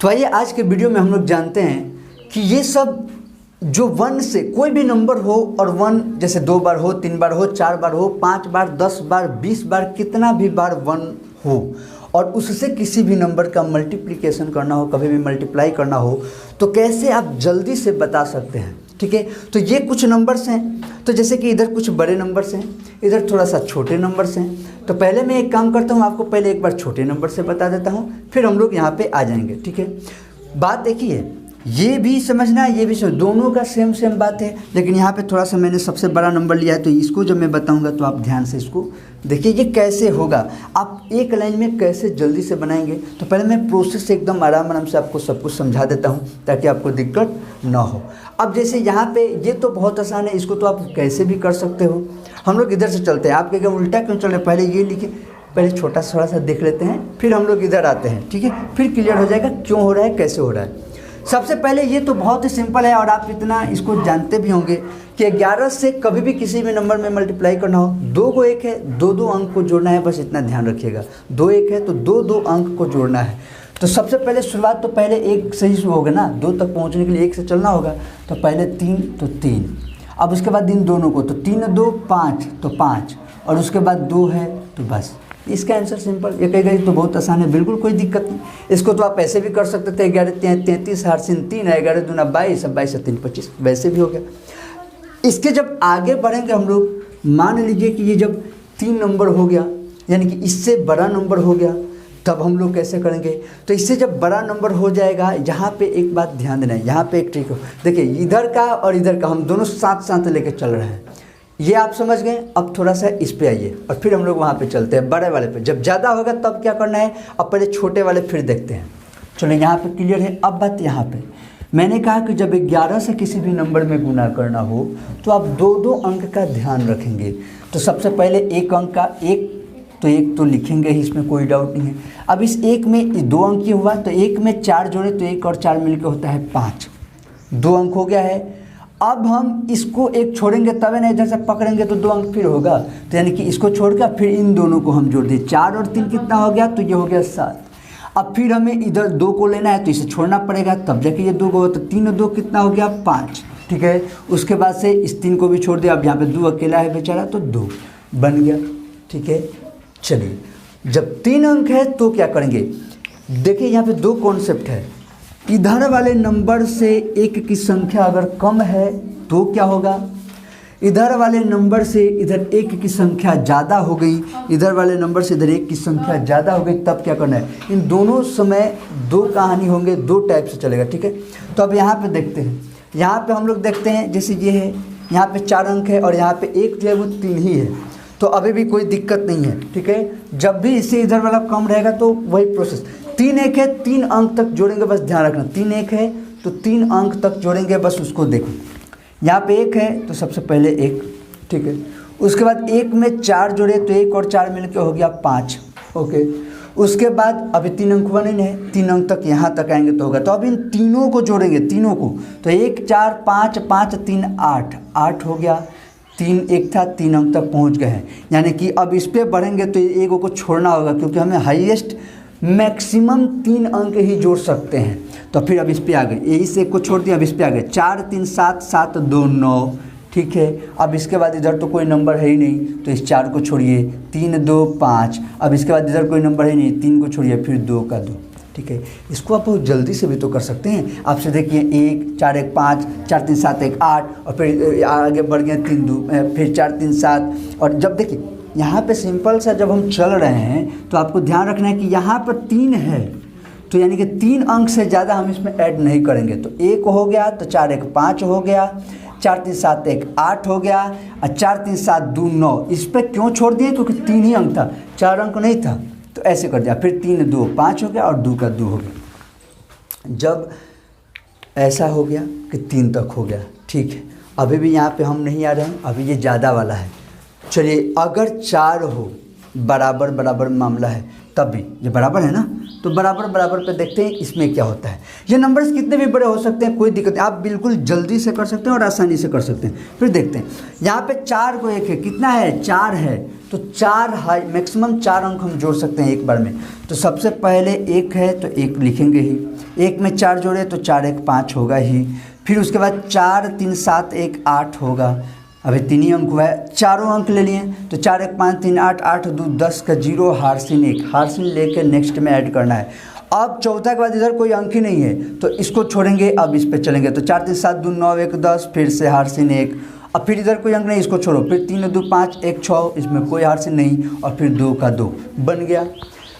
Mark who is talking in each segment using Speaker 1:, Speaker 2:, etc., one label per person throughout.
Speaker 1: तो आइए आज के वीडियो में हम लोग जानते हैं कि ये सब जो 1 से कोई भी नंबर हो और 1 जैसे 2 बार हो, 3 बार हो, 4 बार हो, 5 बार, 10 बार, 20 बार, कितना भी बार 1 हो और उससे किसी भी नंबर का मल्टीप्लिकेशन करना हो, कभी भी मल्टीप्लाई करना हो तो कैसे आप जल्दी से बता सकते हैं। ठीक है, तो ये कुछ नंबर्स हैं। तो जैसे कि इधर कुछ बड़े नंबर्स हैं, इधर थोड़ा सा छोटे नंबर्स हैं। तो पहले मैं एक काम करता हूँ, आपको पहले एक बार छोटे नंबर से बता देता हूँ, फिर हम लोग यहाँ पे आ जाएंगे। ठीक है, बात देखिए, ये भी समझना है, ये भी समझ, दोनों का सेम बात है। लेकिन यहाँ पे थोड़ा सा मैंने सबसे बड़ा नंबर लिया है, तो इसको जब मैं बताऊँगा तो आप ध्यान से इसको देखिए ये कैसे होगा, आप एक लाइन में कैसे जल्दी से बनाएंगे। तो पहले मैं प्रोसेस से एकदम आराम से आपको सब कुछ समझा देता हूँ ताकि आपको दिक्कत ना हो। अब जैसे यहाँ पे ये तो बहुत आसान है, इसको तो आप कैसे भी कर सकते हो। हम लोग इधर से चलते हैं, आप क्या उल्टा क्यों चल रहे हैं, पहले ये लिखे, पहले छोटा थोड़ा सा देख लेते हैं, फिर हम लोग इधर आते हैं। ठीक है, फिर क्लियर हो जाएगा क्यों हो रहा है, कैसे हो रहा है। सबसे पहले ये तो बहुत ही सिंपल है और आप इतना इसको जानते भी होंगे कि 11 से कभी भी किसी भी नंबर में मल्टीप्लाई करना हो, 2 को 1 है, 2 अंक को जोड़ना है, बस इतना ध्यान रखिएगा। 2 1 है तो 2 अंक को जोड़ना है। तो सबसे पहले शुरुआत तो पहले 1 से ही होगा ना, 2 तक पहुंचने के लिए 1 से चलना होगा। तो पहले 3 तो 3, अब उसके बाद इन दोनों को तो 3 2 5 तो 5 और उसके बाद 2 है तो बस इसका आंसर सिंपल। ये कहेगा ये तो बहुत आसान है, बिल्कुल कोई दिक्कत नहीं। इसको तो आप ऐसे भी कर सकते थे, 11 33 8 3 है, 11 दूना 22, 22 3 25, वैसे भी हो गया। इसके जब आगे बढ़ेंगे हम लोग, मान लीजिए कि ये जब 3 नंबर हो गया, यानी कि इससे बड़ा नंबर हो गया, तब हम लोग कैसे करेंगे। तो इससे जब बड़ा नंबर हो जाएगा, यहाँ पे एक बात ध्यान देना है, यहाँ पे एक ट्रिक हो, देखिए इधर का और इधर का हम दोनों साथ साथ लेके चल रहे हैं, ये आप समझ गए। अब थोड़ा सा इस पे आइए और फिर हम लोग वहाँ पे चलते हैं बड़े वाले पे। जब ज़्यादा होगा तब क्या करना है, अब पहले छोटे वाले फिर देखते हैं। चलो यहाँ पे क्लियर है। अब बात यहाँ पे मैंने कहा कि जब 11 से किसी भी नंबर में गुना करना हो तो आप 2 अंक का ध्यान रखेंगे। तो सबसे पहले एक अंक का एक तो लिखेंगे ही, इसमें कोई डाउट नहीं है। अब इस एक में 2 अंक ही हुआ, तो एक में 4 जोड़े तो 1 और 4 मिलकर होता है 5, 2 अंक हो गया है। अब हम इसको एक छोड़ेंगे तब है ना, इधर से पकड़ेंगे तो 2 अंक फिर होगा। तो यानी कि इसको छोड़कर फिर इन दोनों को हम जोड़ दें, 4 और 3 कितना हो गया, तो ये हो गया 7। अब फिर हमें इधर 2 को लेना है तो इसे छोड़ना पड़ेगा, तब जाके ये 2 को, तो 3 और 2 कितना हो गया 5। ठीक है, उसके बाद से इस 3 को भी छोड़ दिया, अब यहाँ पे 2 अकेला है बेचारा तो 2 बन गया। ठीक है, चलिए जब 3 अंक है तो क्या करेंगे, देखिए यहाँ पे 2 कॉन्सेप्ट है। इधर वाले नंबर से 1 की संख्या अगर कम है तो क्या होगा, इधर वाले नंबर से इधर 1 की संख्या ज़्यादा हो गई, इधर वाले नंबर से इधर 1 की संख्या ज़्यादा हो गई, तब क्या करना है। इन दोनों समय 2 कहानी होंगे, 2 टाइप से चलेगा। ठीक है, तो अब यहाँ पे देखते हैं, यहाँ पे हम लोग देखते हैं जैसे ये है, यहाँ पे 4 अंक है और यहाँ पे 1 जो है वो 3 ही है, तो अभी भी कोई दिक्कत नहीं है। ठीक है, जब भी इससे इधर वाला कम रहेगा तो वही प्रोसेस, 3 1 है, 3 अंक तक जोड़ेंगे, बस ध्यान रखना 3 1 है तो 3 अंक तक जोड़ेंगे, बस उसको देखो। यहाँ पे 1 है तो सबसे पहले 1, ठीक है, उसके बाद 1 में 4 जोड़े तो 1 और 4 मिलकर हो गया 5। ओके, उसके बाद अभी 3 अंक बने हैं, 3 अंक तक यहाँ तक आएंगे तो होगा। तो अब इन तीनों को जोड़ेंगे, तीनों को, तो 1 4 5 5 3 8 हो गया। 3 1 था, 3 अंक तक पहुँच गए हैं, यानी कि अब इस पर बढ़ेंगे तो 1 को छोड़ना होगा क्योंकि हमें हाईएस्ट मैक्सिमम 3 अंक ही जोड़ सकते हैं। तो फिर अब इस पे आ गए, यही से 1 को छोड़ दिया, अब इस पे आ गए 4 3 7 7 2 9। ठीक है, अब इसके बाद इधर तो कोई नंबर है ही नहीं तो इस 4 को छोड़िए, 3 2 5, अब इसके बाद इधर कोई नंबर है नहीं, 3 को छोड़िए, फिर 2 का 2। ठीक है, इसको आप बहुत जल्दी से भी तो कर सकते हैं। आपसे देखिए 1 4 1 5 4 3 7 1 8 और फिर आगे बढ़ गए 3 2 फिर 4 3 7। और जब देखिए यहाँ पे सिंपल सा जब हम चल रहे हैं तो आपको ध्यान रखना है कि यहाँ पर 3 है, तो यानी कि 3 अंक से ज़्यादा हम इसमें ऐड नहीं करेंगे। तो 1 हो गया तो 4 1 5 हो गया, 4 3 7 1 8 हो गया और 4 3 7 2 9। इस पर क्यों छोड़ दिए, क्योंकि 3 ही अंक था, 4 अंक नहीं था, तो ऐसे कर दिया। फिर 3 2 5 हो गया और 2 का 2 हो गया। जब ऐसा हो गया कि 3 तक हो गया, ठीक है, अभी भी यहाँ पे हम नहीं आ रहे हैं, अभी ये ज़्यादा वाला है। चलिए अगर 4 हो, बराबर बराबर मामला है, तब भी ये बराबर है ना, तो बराबर बराबर पे देखते हैं इसमें क्या होता है। ये नंबर्स कितने भी बड़े हो सकते हैं, कोई दिक्कत नहीं, आप बिल्कुल जल्दी से कर सकते हैं और आसानी से कर सकते हैं। फिर देखते हैं यहाँ पे 4 को 1 है, कितना है 4 है, तो 4 हाई मैक्सिमम 4 अंक हम जोड़ सकते हैं एक बार में। तो सबसे पहले 1 है तो 1 लिखेंगे ही, 1 में 4 जोड़े तो 4 1 5 होगा ही। फिर उसके बाद 4 3 7 1 8 होगा, अभी 3 ही अंक हुआ है, चारों अंक ले लिए तो 4 1 5 3 8 8 2 10 का 0 हारसिन 1, हारसिन लेके नेक्स्ट में ऐड करना है। अब चौथा के बाद इधर कोई अंक ही नहीं है तो इसको छोड़ेंगे, अब इस पे चलेंगे तो 4 3 7 2 9 1 10, फिर से हारसिन 1, अब फिर इधर कोई अंक नहीं, इसको छोड़ो, फिर 3 2 5 1 6, इसमें कोई हारसिन नहीं, और फिर 2 का 2 बन गया।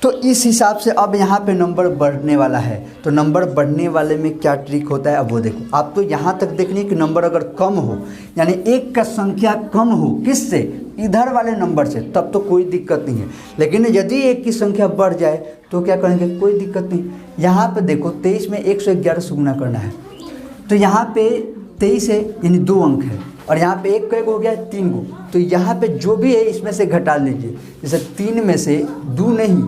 Speaker 1: तो इस हिसाब से अब यहाँ पे नंबर बढ़ने वाला है, तो नंबर बढ़ने वाले में क्या ट्रिक होता है अब वो देखो। आप तो यहाँ तक देखनी कि नंबर अगर कम हो, यानी 1 का संख्या कम हो, किससे, इधर वाले नंबर से, तब तो कोई दिक्कत नहीं है। लेकिन यदि 1 की संख्या बढ़ जाए तो क्या करेंगे, कोई दिक्कत नहीं। यहाँ पे देखो 23 में 111 से गुना करना है, तो यहाँ पे 23 है यानी 2 अंक है, और यहाँ पे 1 का 1 हो गया 3 को, तो यहाँ पे जो भी है इसमें से घटा लीजिए। जैसे 3 में से 2 नहीं,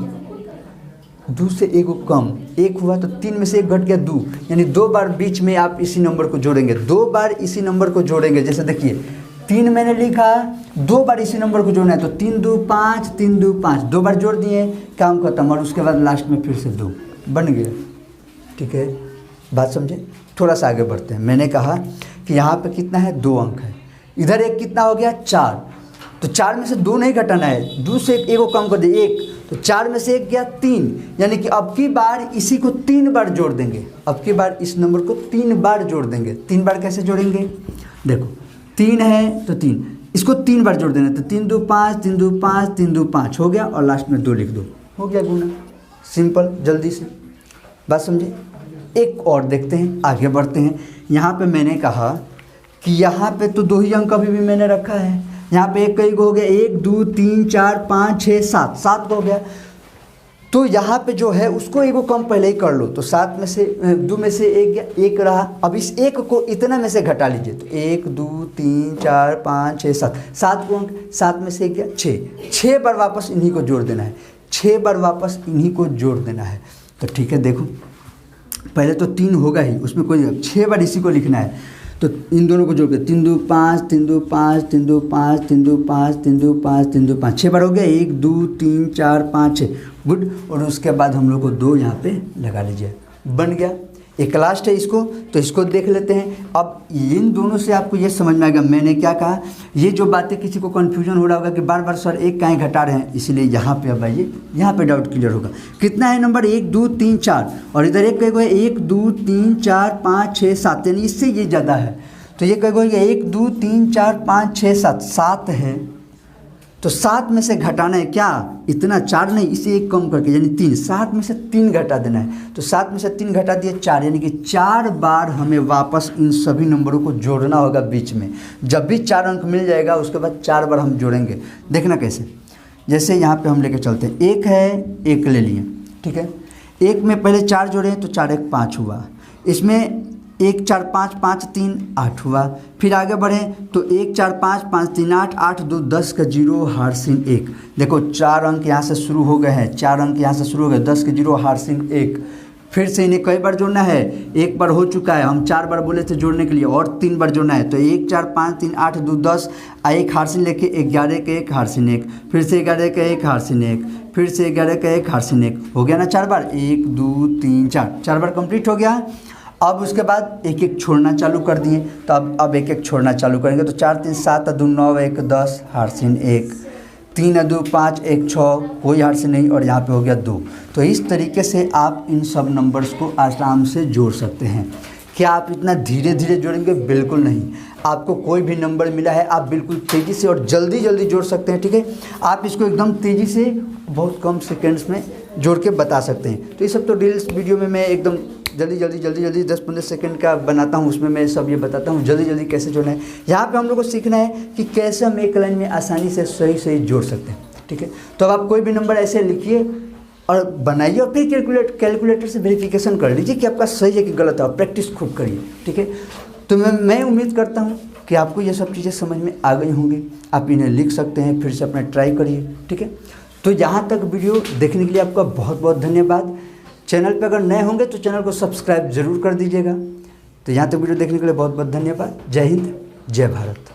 Speaker 1: 2 से 1 कम, 1 हुआ तो 3 में से 1 घट गया 2, यानी 2 बार बीच में आप इसी नंबर को जोड़ेंगे, 2 बार इसी नंबर को जोड़ेंगे। जैसे देखिए 3 मैंने लिखा, 2 बार इसी नंबर को जोड़ना है, तो 3 2 5 3 2 5, 2 बार जोड़ दिए, काम खत्म, और उसके बाद लास्ट में फिर से 2 बन गया। ठीक है, बात समझे। थोड़ा सा आगे बढ़ते हैं। मैंने कहा कि यहाँ पे कितना है, 2 अंक है, इधर 1 कितना हो गया 4, तो 4 में से 2 नहीं घटाना है, 2 से 1 को कम कर दे 1, तो 4 में से 1 गया 3, यानी कि अब की बार इसी को 3 बार जोड़ देंगे, अब की बार इस नंबर को 3 बार जोड़ देंगे। 3 बार कैसे जोड़ेंगे, देखो 3 है तो 3, इसको 3 बार जोड़ देना, तो 3 2 5 3 2 5 3 2 5 हो गया, और लास्ट में 2 लिख दो, हो गया गुना। सिंपल, जल्दी से, बात समझे। एक और देखते हैं, आगे बढ़ते हैं। यहाँ पे मैंने कहा कि यहाँ पे तो 2 ही अंक अभी भी मैंने रखा है, यहाँ पे 1 का 1 हो गया, 1 2 3 4 5 6 7, 7 को हो गया, तो यहाँ पे जो है उसको 1 को कम पहले ही कर लो, तो 7 में से 2 में से 1 गया, 1 रहा, अब इस 1 को इतना में से घटा लीजिए, तो 1 2 3 4 5 6 7, 7 को अंक, 7 में से 1 गया 6, 6 बार वापस इन्हीं को जोड़ देना है, 6 बार वापस इन्हीं को जोड़ देना है। तो ठीक है, देखो पहले तो 3 होगा ही, उसमें कोई 6 बार इसी को लिखना है, तो इन दोनों को जोड़ के 3 2 5 3 2 5 3 2 5 3 2 5 3 2 5 3 2 5, 6 बार हो गया, 1 2 3 4 5 6, गुड। और उसके बाद हम लोग को 2 यहाँ पे लगा लीजिए, बन गया। एक लास्ट है इसको, तो इसको देख लेते हैं। अब इन दोनों से आपको ये समझ में आएगा मैंने क्या कहा। ये जो बातें किसी को कन्फ्यूजन हो रहा होगा कि बार बार सर 1 काहे घटा रहे हैं, इसीलिए यहाँ पे अब आइए, यहाँ पे डाउट क्लियर होगा। कितना है नंबर, 1 2 3 4, और इधर 1 का 1 2 3 4 5 6 7, यानी इससे ये ज़्यादा है, तो ये कहेगा 1 2 3 4 5 6 7, 7 है, तो 7 में से घटाना है क्या, इतना 4 नहीं, इसे 1 कम करके यानी 3, 7 में से 3 घटा देना है, तो 7 में से 3 घटा दिए 4, यानी कि 4 बार हमें वापस इन सभी नंबरों को जोड़ना होगा बीच में। जब भी 4 अंक मिल जाएगा उसके बाद 4 बार हम जोड़ेंगे। देखना कैसे, जैसे यहाँ पे हम लेके चलते हैं, 1 है, 1 ले लिए, ठीक है, 1 में पहले 4 जोड़े तो 4 1 5 हुआ, इसमें 1 4 5 5 3 8 हुआ, फिर आगे बढ़ें तो 1 4 5 5 3 8 8 2 10 का 0 हारसिन 1। देखो 4 अंक यहाँ से शुरू हो गए हैं, 4 अंक यहाँ से शुरू हो गए, 10 के 0 हारसिन 1। फिर से इन्हें कई बार जोड़ना है, 1 बार हो चुका है, हम 4 बार बोले थे जोड़ने के लिए, और 3 बार जोड़ना है, तो 1 4 5 3 8 2 10, 1 हारसिन लेके 11 के 1 हारसिन 1, फिर से 11 के 1 हारसिन 1, फिर से 11 के 1 हारसिन 1, हो गया ना 4 बार, 1 2 3 4 बार कंप्लीट हो गया। अब उसके बाद 1 1 छोड़ना चालू कर दिए, तो अब 1 1 छोड़ना चालू करेंगे, तो 4 3 7 2 9 1 10 हारसिन 1, 3 2 5 1 6, कोई हारसिन नहीं, और यहाँ पे हो गया 2। तो इस तरीके से आप इन सब नंबर्स को आराम से जोड़ सकते हैं। क्या आप इतना धीरे धीरे जोड़ेंगे, बिल्कुल नहीं। आपको कोई भी नंबर मिला है आप बिल्कुल तेज़ी से और जल्दी जल्दी जोड़ सकते हैं, ठीक है। आप इसको एकदम तेज़ी से बहुत कम सेकेंड्स में जोड़ के बता सकते हैं। तो ये सब तो रील्स वीडियो में मैं एकदम जल्दी 10-15 सेकंड का बनाता हूँ, उसमें मैं सब ये बताता हूँ जल्दी जल्दी कैसे जोड़ना है। यहाँ पे हम लोग को सीखना है कि कैसे हम एक लाइन में आसानी से सही जोड़ सकते हैं, ठीक है। तो अब आप कोई भी नंबर ऐसे लिखिए और बनाइए, और फिर कैलकुलेटर से वेरिफिकेशन कर लीजिए कि आपका सही है कि गलत है, प्रैक्टिस खुद करिए, ठीक है। तो मैं उम्मीद करता हूँ कि आपको ये सब चीज़ें समझ में आ गई होंगी। आप इन्हें लिख सकते हैं, फिर से अपना ट्राई करिए, ठीक है। तो यहाँ तक वीडियो देखने के लिए आपका बहुत बहुत धन्यवाद। चैनल पर अगर नए होंगे तो चैनल को सब्सक्राइब ज़रूर कर दीजिएगा। तो यहाँ तक वीडियो देखने के लिए बहुत बहुत धन्यवाद। जय हिंद, जय भारत।